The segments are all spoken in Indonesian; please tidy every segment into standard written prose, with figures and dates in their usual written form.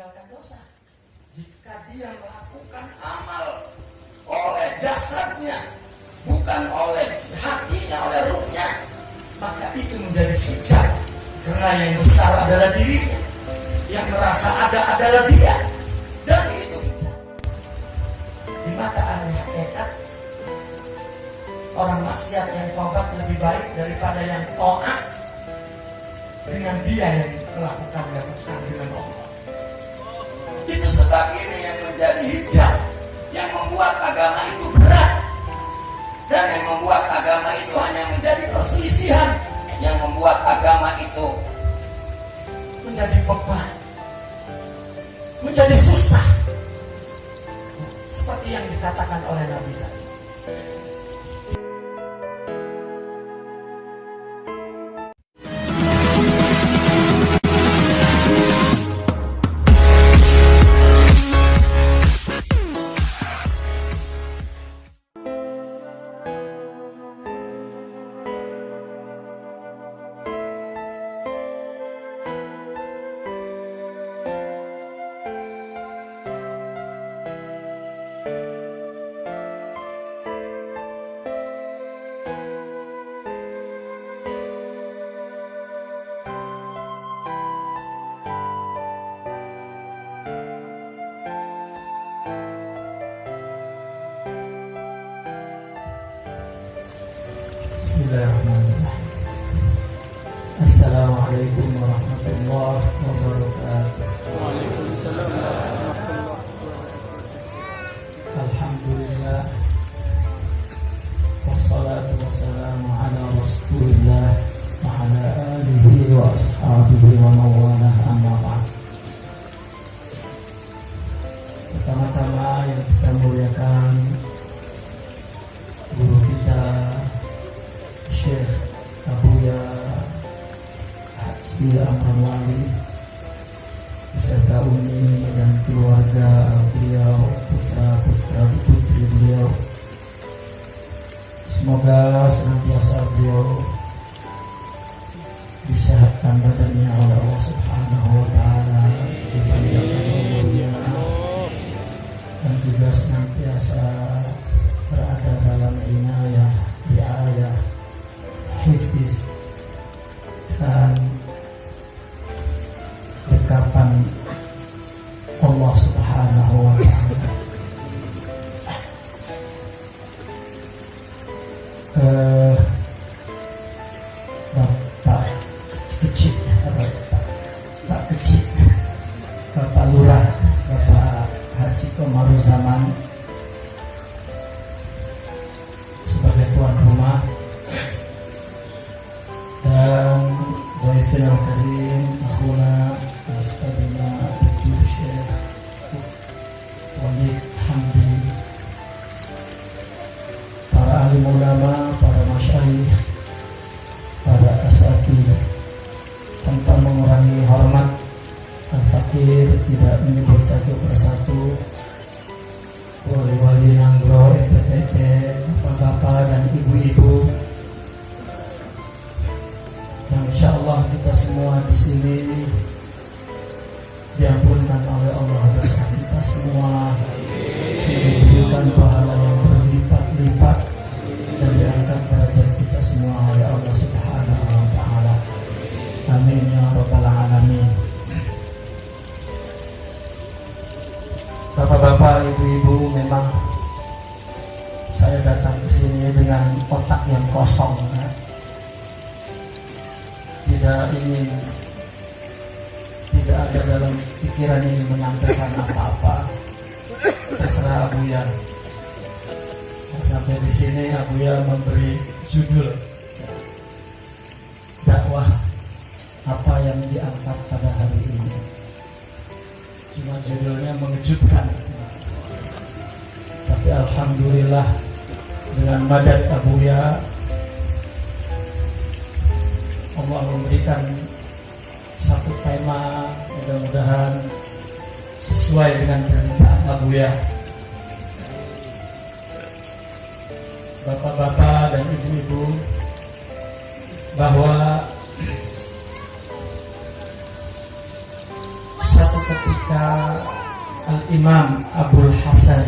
meninggalkan dosa. Jika dia melakukan amal oleh jasadnya, bukan oleh hatinya, oleh ruhnya, maka itu menjadi hijab. Karena yang besar adalah dirinya, yang merasa ada adalah dia, dan itu hijab. Di mata ahli hakikat, orang maksiat yang taubat lebih baik daripada yang taat dengan dia yang melakukan dengan Allah. Itu sebab ini yang menjadi hijab, yang membuat agama itu berat, dan yang membuat agama itu hanya menjadi perselisihan, yang membuat agama itu menjadi beban, menjadi susah, seperti yang dikatakan oleh Nabi tadi. Bismillahirrahmanirrahim. Assalamualaikum warahmatullahi wabarakatuh. Waalaikumsalam warahmatullahi wabarakatuh. Alhamdulillah, wassalatu wassalamu ala rasulillah wa ala alihi wa ashabihi wa mawalah, amma ba'd. Pertama-tama yang kita muliakan guru kita Syekh Abuya Haji Amran Wali beserta Umi dan keluarga beliau, putra putri beliau. Semoga senantiasa beliau disehatkan badannya oleh Allah Subhanahu wa taala, dipanjangkan umurnya, dan juga senantiasa berada dalam inayah, riayah, hifz dan dekapan Allah Subhanahu wa ta'ala. Bapak kecil, Bapak Lurah, Bapak Haji Komaruzaman sebagai tuan rumah, dan Waifil Al-Karim Akhuna Ustadzina Dr. Syekh Walid Hamdi, para alim ulama, para masyayikh, para asatiz, tanpa mengurangi hormat al-fakir, tidak menyebut satu persatu, wali-wali Nanggro, FPTP, bapak-bapak dan ibu-ibu. Insyaallah kita semua di sini diampunkan oleh Allah dosa kita semua, diberikan pahala yang berlipat-lipat, dan diangkat derajat kita semua oleh Allah Subhanahu wa taala. Amin ya rabbal alamin. Bapak-bapak, ibu-ibu, memang saya datang ke sini dengan otak yang kosong, ya. Tidak ada dalam pikiran ini menyampaikan apa-apa. Terserah Abuya. Sampai di sini Abuya memberi judul dakwah apa yang diangkat pada hari ini. Cuma judulnya mengejutkan. Tapi alhamdulillah dengan madad Abuya, Allah memberikan satu tema, mudah-mudahan sesuai dengan permintaan Abuya. Bapak-bapak dan ibu-ibu, bahwa satu ketika ketika Al-Imam Abul Hasan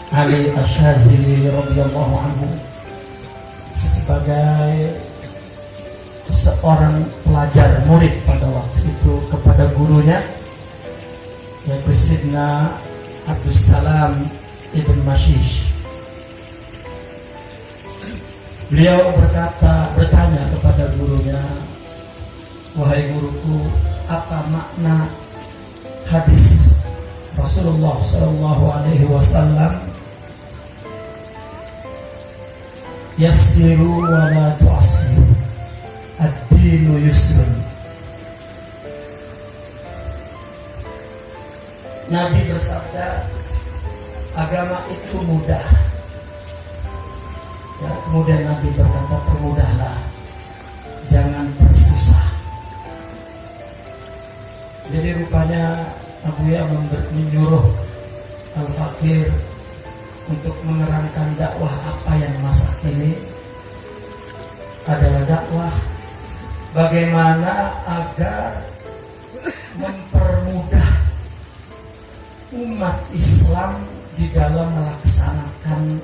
Ali Asyazili radhiyallahu anhu sebagai seorang pelajar murid pada waktu itu kepada gurunya, yaitu Sidna Abdus Salam Ibn Mashish. Beliau bertanya kepada gurunya, wahai guruku, apa makna hadis Rasulullah Shallallahu Alaihi Wasallam, yassiru wa la tu'assiru, ad-dinu yusrun. Nabi bersabda, agama itu mudah. Ya, kemudian Nabi berkata, permudahlah, jangan persusah. Jadi rupanya Abu Ya menyuruh Al-Fakir untuk menerangkan dakwah apa yang masa ini adalah dakwah bagaimana agar mempermudah umat Islam di dalam melaksanakan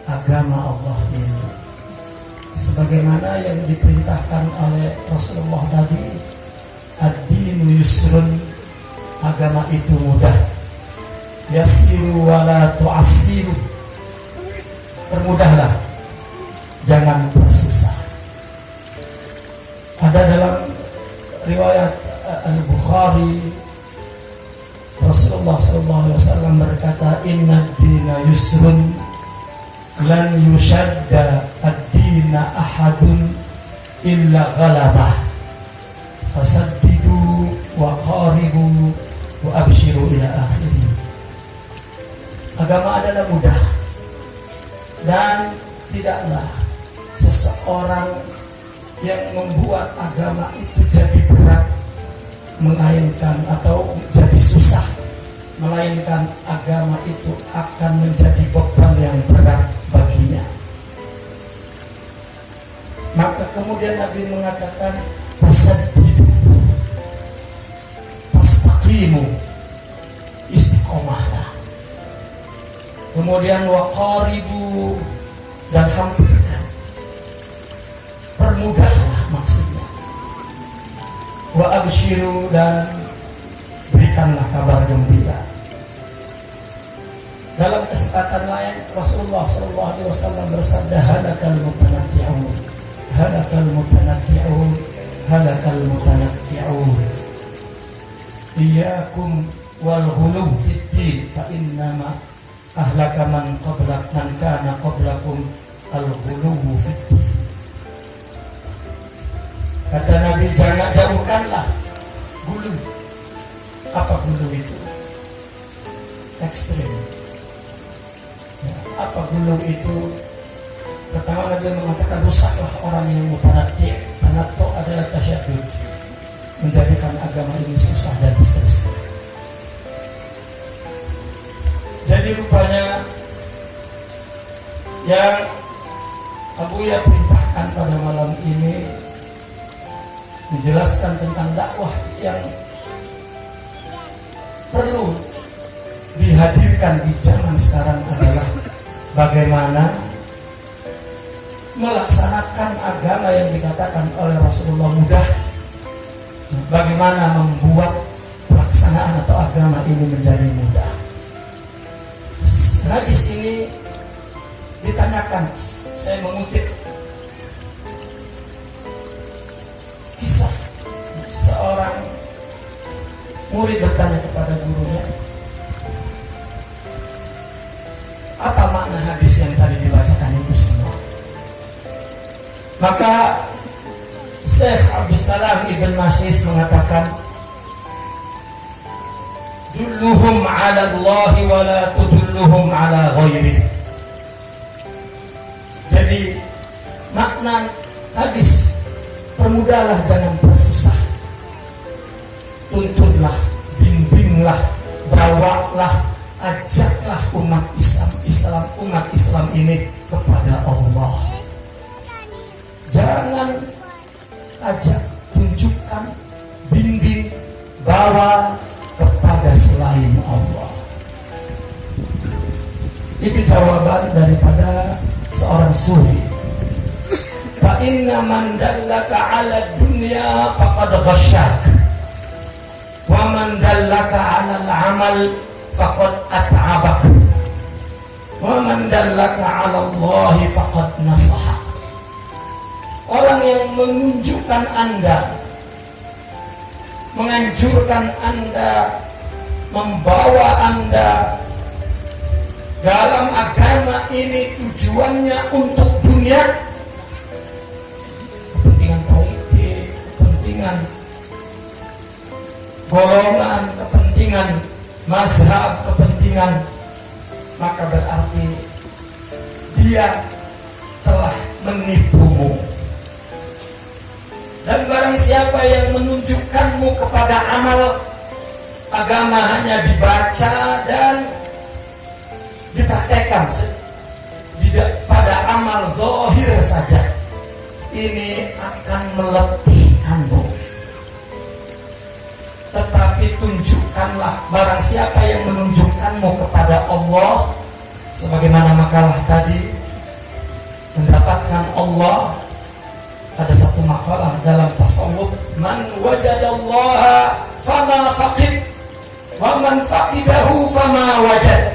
agama Allah ini, sebagaimana yang diperintahkan oleh Rasulullah tadi, ad-dinu yusrun, agama itu mudah, yassiru wa la tu'assiru, permudahlah, jangan persusah. Ada dalam riwayat Al-Bukhari, Rasulullah SAW berkata, inna dina yusrun lan yushadda ad-dina ahadun illa ghalabah fasaddidu wa qaribu wa abshiru ila akhirih. Agama adalah mudah dan tidaklah seseorang yang membuat agama itu jadi berat melainkan atau jadi susah, melainkan agama itu akan menjadi beban yang berat baginya. Maka kemudian Nabi mengatakan, fasaddidu, fastaqimu, istiqomahlah. Kemudian waqaribu, dan hampirkan, permudahlah maksudnya. Wa abshiru, dan berikanlah kabar gembira. Dalam kesempatan lain Rasulullah SAW bersabda, halakal mutanatti'un, halakal mutanatti'un, halakal mutanatti'un, iyyakum wal ghuluw fid din fa innama ahlaka man kana qablakum al ghuluw fid din. Kata Nabi, jangan jauhkanlah gulu. Apa gulu itu? Ekstrim. Ya, apa gulu itu? Pertama Nabi mengatakan, rusaklah orang yang mutanati'. Tanattu adalah tasyaddud, menjadikan agama ini susah dan seterusnya. Jadi rupanya yang Abu Ya perintahkan pada malam ini menjelaskan tentang dakwah yang perlu dihadirkan di zaman sekarang adalah bagaimana melaksanakan agama yang dikatakan oleh Rasulullah mudah, bagaimana membuat pelaksanaan atau agama ini menjadi mudah. Hadis ini ditanyakan, saya mengutip kisah seorang murid bertanya kepada gurunya, apa makna hadis yang tadi dibacakan itu semua? Maka Syekh Abdul Salam Ibn Mashish mengatakan, dulluhum ala Allahi wa la tudulluhum ala ghairi. Jadi makna hadis, permudahlah, jangan bersusah, tuntunlah, bimbinglah, bawalah, ajaklah umat Islam ini kepada Allah. Jangan ajak, tunjukkan, bimbing, bawa kepada kepada selain Allah. Itu jawaban daripada seorang sufi. Fa inna man dallaka 'ala dunya faqad ghashyak wa man dallaka 'ala al-'amal faqad at'abak wa man dallaka 'ala Allah faqad nasahak. Orang yang menunjukkan Anda, menganjurkan Anda, membawa Anda dalam agama ini tujuannya untuk dunia, kepentingan politik, kepentingan golongan, kepentingan mazhab, kepentingan, maka berarti dia telah menipumu. Dan barang siapa yang menunjukkanmu kepada amal agama hanya dibaca dan dipraktekkan pada amal zahir saja, ini akan meletihkanmu. Tetapi tunjukkanlah, barang siapa yang menunjukkanmu kepada Allah, sebagaimana makalah tadi, mendapatkan Allah. Ada satu makalah dalam tasawuf, man wajadallaha fama faqid wa man faqidahu fama wajad.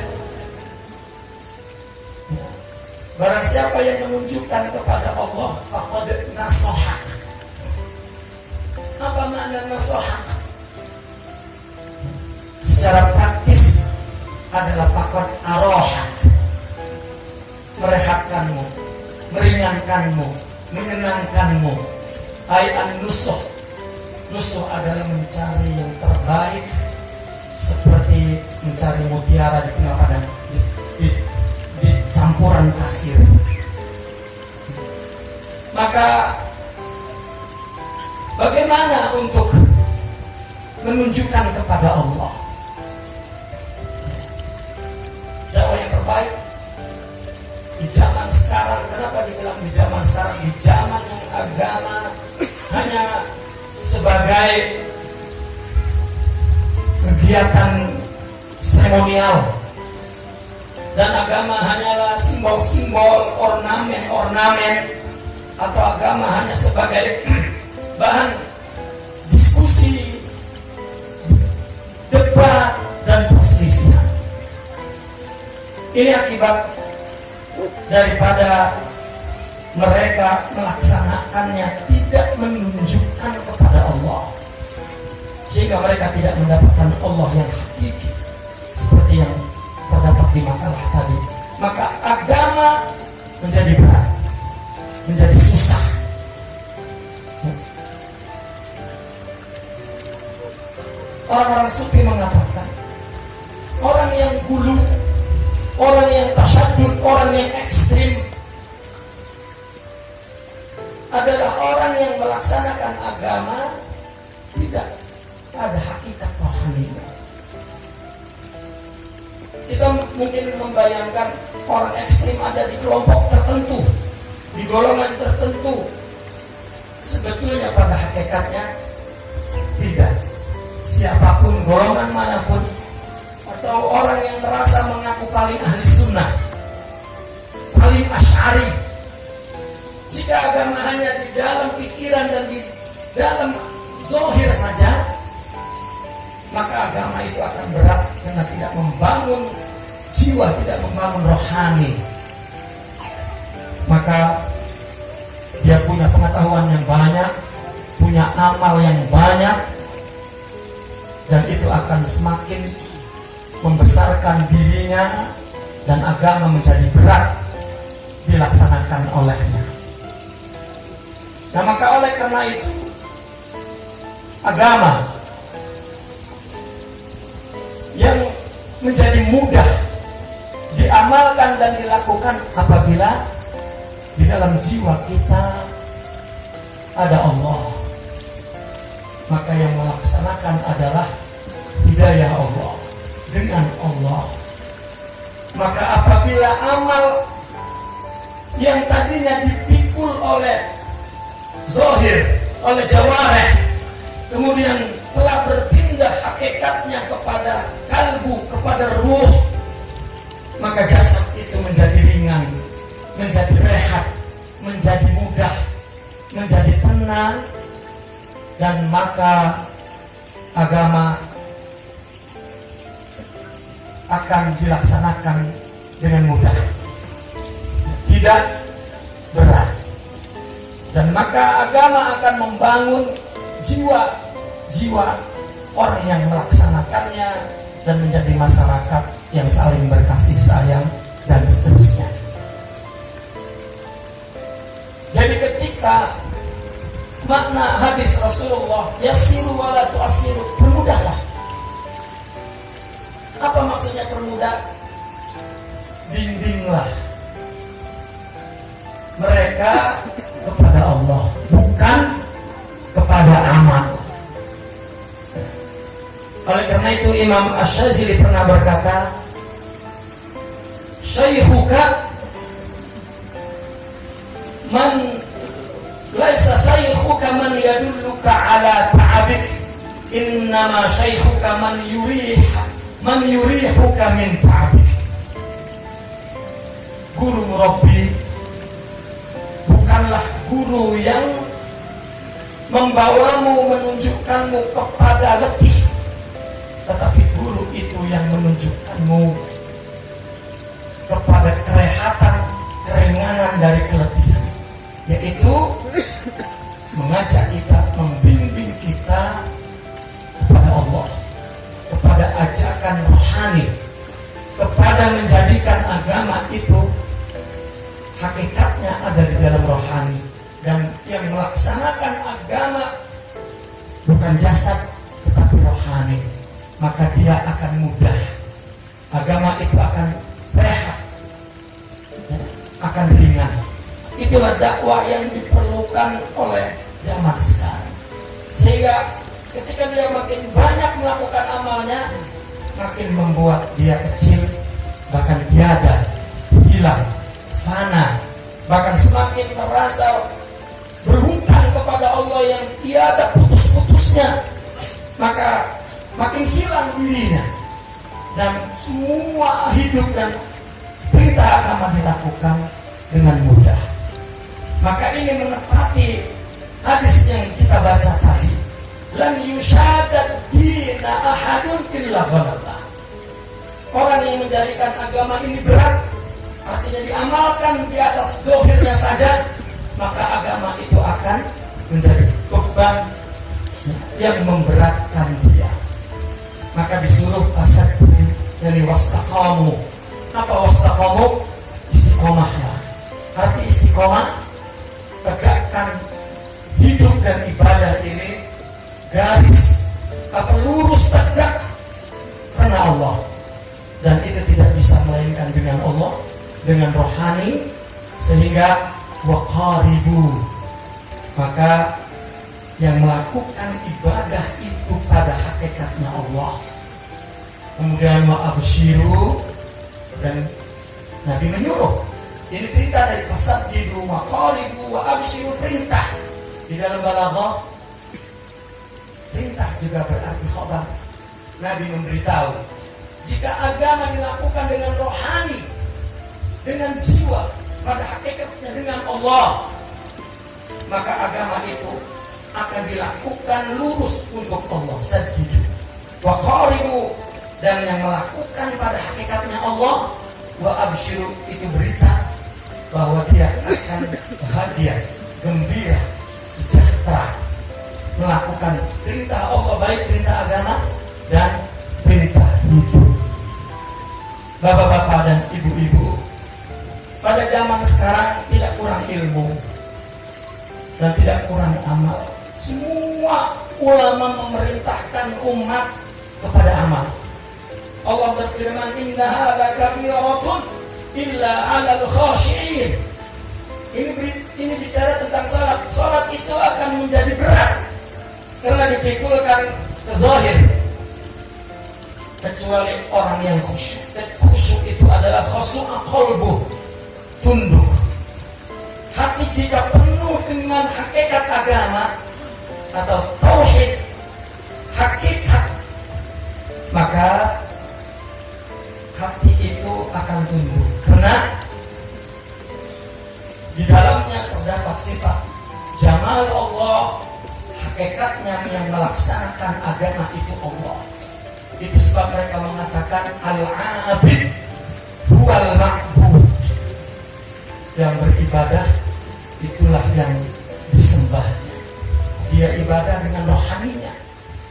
Barang siapa yang menunjukkan kepada Allah, faqad nasahak. Apa makna nasahak? Secara praktis adalah faqad arahak, merehatkanmu, meringankanmu, menyenangkanmu. Ai an-nusuh. Nusuh adalah mencari yang terbaik, seperti mencari mutiara di tengah padang, di campuran pasir. Maka bagaimana untuk menunjukkan kepada Allah dakwah yang terbaik di zaman sekarang? Kenapa dibilang di zaman sekarang? Di zaman yang agama hanya sebagai kegiatan seremonial, dan agama hanyalah simbol-simbol, ornamen-ornamen, atau agama hanya sebagai bahan diskusi, debat, dan perselisihan. Ini akibat daripada mereka melaksanakannya tidak menunjukkan kepada Allah, sehingga mereka tidak mendapatkan Allah yang hakiki seperti yang terdapat di makalah tadi. Maka agama menjadi berat, menjadi susah. Orang-orang sufi mengatakan, orang yang gulu, orang yang tasyadud, orang yang ekstrim adalah orang yang melaksanakan agama tidak ada hakikat rohaninya. Kita mungkin membayangkan orang ekstrim ada di kelompok tertentu, di golongan tertentu. Sebetulnya pada hakikatnya tidak. Siapapun, golongan manapun, atau orang yang merasa mengaku paling ahli sunnah, paling asy'ari, jika agama hanya di dalam pikiran dan di dalam zahir saja, maka agama itu akan berat karena tidak membangun jiwa, tidak membangun rohani. Maka dia punya pengetahuan yang banyak, punya amal yang banyak, dan itu akan semakin membesarkan dirinya, dan agama menjadi berat dilaksanakan olehnya. Nah, maka oleh karena itu agama yang menjadi mudah diamalkan dan dilakukan apabila di dalam jiwa kita ada Allah, maka yang melaksanakan adalah hidayah Allah, dengan Allah. Maka apabila amal yang tadinya dipikul oleh zahir, oleh jawareh, kemudian telah berpindah hakikatnya kepada kepada kalbu, kepada ruh, maka jasad itu menjadi ringan, menjadi rehat, menjadi mudah, menjadi tenang, dan maka agama akan dilaksanakan dengan mudah, tidak berat, dan maka agama akan membangun jiwa orang yang melaksanakannya dan menjadi masyarakat yang saling berkasih sayang dan seterusnya. Jadi ketika makna hadis Rasulullah yassiru wa la tu'assiru, permudahlah. Apa maksudnya permudah? Bimbinglah mereka kepada Allah, bukan kepada amal. Oleh karena itu Imam Asy-Syadzili pernah berkata, "Syaikhuka man laisa syaikhuka man yadulluka ala ta'abik, innama syaikhuka man yurihuka min ta'abik." Guru murabbi bukanlah guru yang membawamu, menunjukkanmu kepada letih, tetapi guru itu yang menunjukkanmu kepada kerehatan, keringanan dari keletihan, yaitu mengajak kita, membimbing kita kepada Allah, kepada ajakan rohani, kepada menjadikan agama itu hakikatnya ada di dalam rohani, dan yang melaksanakan agama bukan jasad tetapi rohani, maka dia akan mudah, agama itu akan rehat, akan ringan. Itulah dakwah yang diperlukan oleh zaman sekarang, sehingga ketika dia makin banyak melakukan amalnya, makin membuat dia kecil, bahkan tiada, hilang, fana, bahkan semakin merasa berhutang kepada Allah yang tiada putus-putusnya, maka makin hilang dirinya, dan semua hidup dan perintah agama dilakukan dengan mudah. Maka ini menepati hadis yang kita baca tadi, "Lam yushadad dina ahadun illa ghalaba." Orang yang menjadikan agama ini berat, artinya diamalkan di atas zahirnya saja, maka agama itu akan menjadi beban yang memberatkan dia. Maka disuruh asad dari wastaqamu. Apa wastaqamu? Istiqomahlah. Arti istiqomah, tegakkan hidup dan ibadah ini garis lurus tegak karena Allah, dan itu tidak bisa melainkan dengan Allah, dengan rohani, sehingga waqaribu, maka yang melakukan ibadah itu pada hakikatnya Allah. Kemudian wa absyiru, dan Nabi menyuruh, ini perintah dari fasaddidu waqaribu wa absyiru, perintah. Di dalam balaghah, perintah juga berarti khabar. Nabi memberitahu, jika agama dilakukan dengan rohani, dengan jiwa, pada hakikatnya dengan Allah, maka agama itu akan dilakukan lurus untuk Allah. Saddidu wa qaribu, dan yang melakukan pada hakikatnya Allah, wa absyiru, itu berita bahwa dia akan bahagia, gembira, sejahtera melakukan perintah Allah, baik perintah agama dan perintah hidup. Bapak-bapak dan ibu-ibu, pada zaman sekarang tidak kurang ilmu dan tidak kurang amal. Semua ulama memerintahkan umat kepada amal. Allah berfirman, "Innaha lakabiratun illa 'alal khashi'in." Ini bicara tentang salat. Salat itu akan menjadi berat karena dipikulkan ke zahir, kecuali orang yang khusyuk. Khusyuk itu adalah khushu'a qalbu, tunduk hati. Jika penuh dengan hakikat agama atau tauhid, hakikat maka hati itu akan tumbuh, karena di dalamnya terdapat sifat jamal Allah. Hakikatnya yang melaksanakan agama itu Allah. Itu sebab mereka mengatakan al-abid huwal ma'bud. Yang beribadah itulah yang disembah. Dia ibadah dengan rohaninya,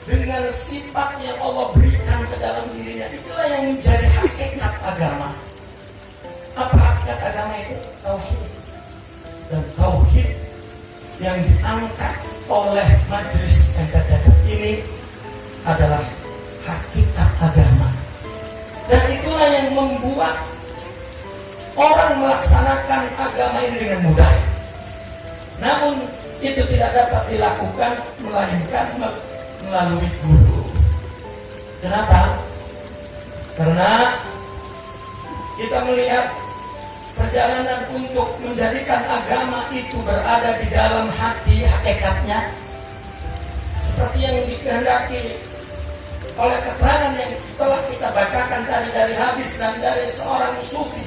dengan sifat yang Allah berikan ke dalam dirinya. Itulah yang menjadi hakikat agama. Apa hakikat agama itu? Tauhid. Dan tauhid yang diangkat oleh majelis MPTK ini adalah hakikat agama. Dan itulah yang membuat orang melaksanakan agama ini dengan mudah. Namun itu tidak dapat dilakukan melainkan melalui guru. Kenapa? Karena kita melihat perjalanan untuk menjadikan agama itu berada di dalam hati hakikatnya, seperti yang dikehendaki oleh keterangan yang telah kita bacakan tadi dari hadis dan dari seorang sufi.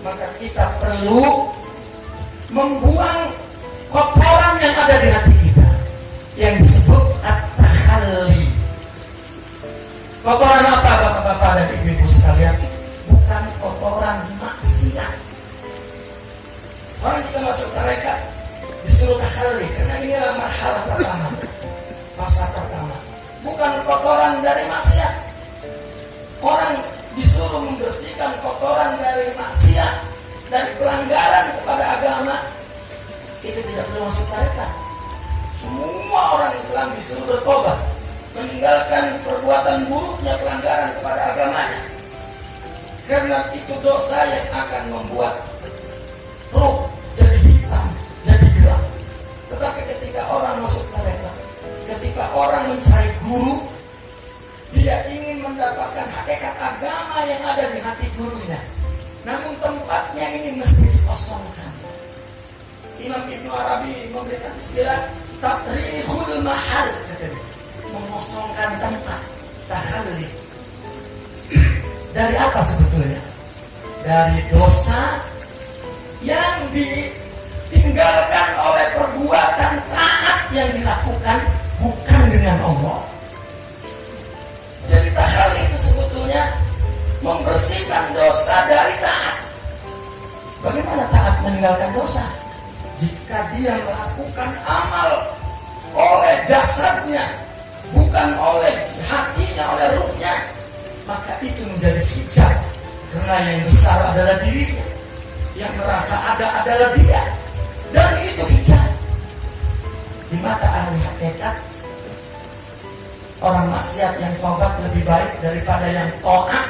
Maka kita perlu membuang kotoran yang ada di hati kita, yang disebut at-takhalli. Kotoran apa bapak-bapak dan ibu-ibu sekalian? Bukan kotoran maksiat. Orang jika masuk tarekat disuruh takhalli, karena inilah marhalah pertama, masa pertama. Bukan kotoran dari maksiat. Orang disuruh membersihkan kotoran dari maksiat, dari pelanggaran kepada agama. Itu tidak perlu masuk tarekat. Semua orang Islam disuruh bertobat, meninggalkan perbuatan buruknya, pelanggaran kepada agamanya. Karena itu dosa yang akan membuat ruh jadi hitam, jadi gelap. Tetapi ketika orang masuk tarekat, ketika orang mencari guru, dia ingin mendapatkan hakikat agama yang ada di hati gurunya. Namun tempatnya ini mesti dikosongkan. Imam Ibnu Arabi memberikan istilah tatrihul mahal, katanya, mengosongkan tempat, takhalli. Dari apa sebetulnya? Dari dosa yang ditinggalkan oleh perbuatan taat yang dilakukan bukan dengan Allah. Jadi takhalli itu sebetulnya membersihkan dosa dari taat. Bagaimana taat meninggalkan dosa? Jika dia melakukan amal oleh jasadnya, bukan oleh hatinya, oleh ruhnya, maka itu menjadi hijab. Karena yang besar adalah dirinya, yang merasa ada adalah dia, dan itu hijab. Di mata ahli hakikat, orang maksiat yang taubat lebih baik daripada yang taat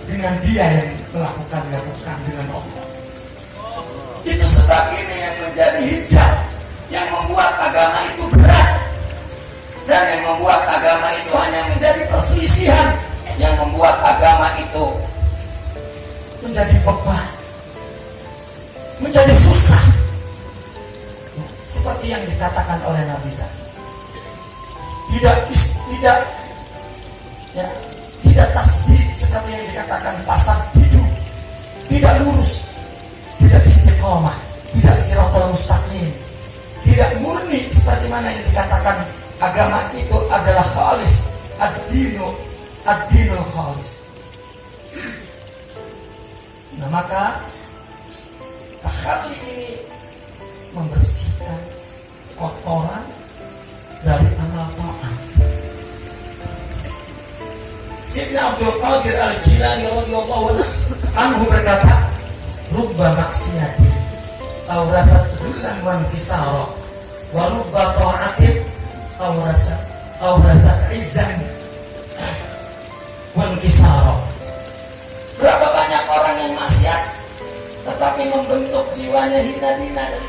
dengan dia yang melakukannya bukan dengan Allah. Itu sebab ini yang menjadi hijab, yang membuat agama itu berat, dan yang membuat agama itu hanya menjadi perselisihan, yang membuat agama itu menjadi beban, menjadi susah. Seperti yang dikatakan oleh Nabi tadi, tidak tasbih, seperti yang dikatakan pasang hidup, tidak lurus, tidak istiqomah, tidak siratal mustaqim, tidak murni, seperti mana yang dikatakan agama itu adalah khalis, ad-dinul khalis. Nah, maka takhalli ini membersihkan kotoran dari amal taat. Sayyidina Abdul Qadir Al-Jilani radhiyallahu anhu berkata, "Rubba maksiatin awrasat dhullan wa inkisara, wa rubba ta'atin awrasat izzan wa inkisara." Berapa banyak orang yang maksiat tetapi membentuk jiwanya hina-hina dan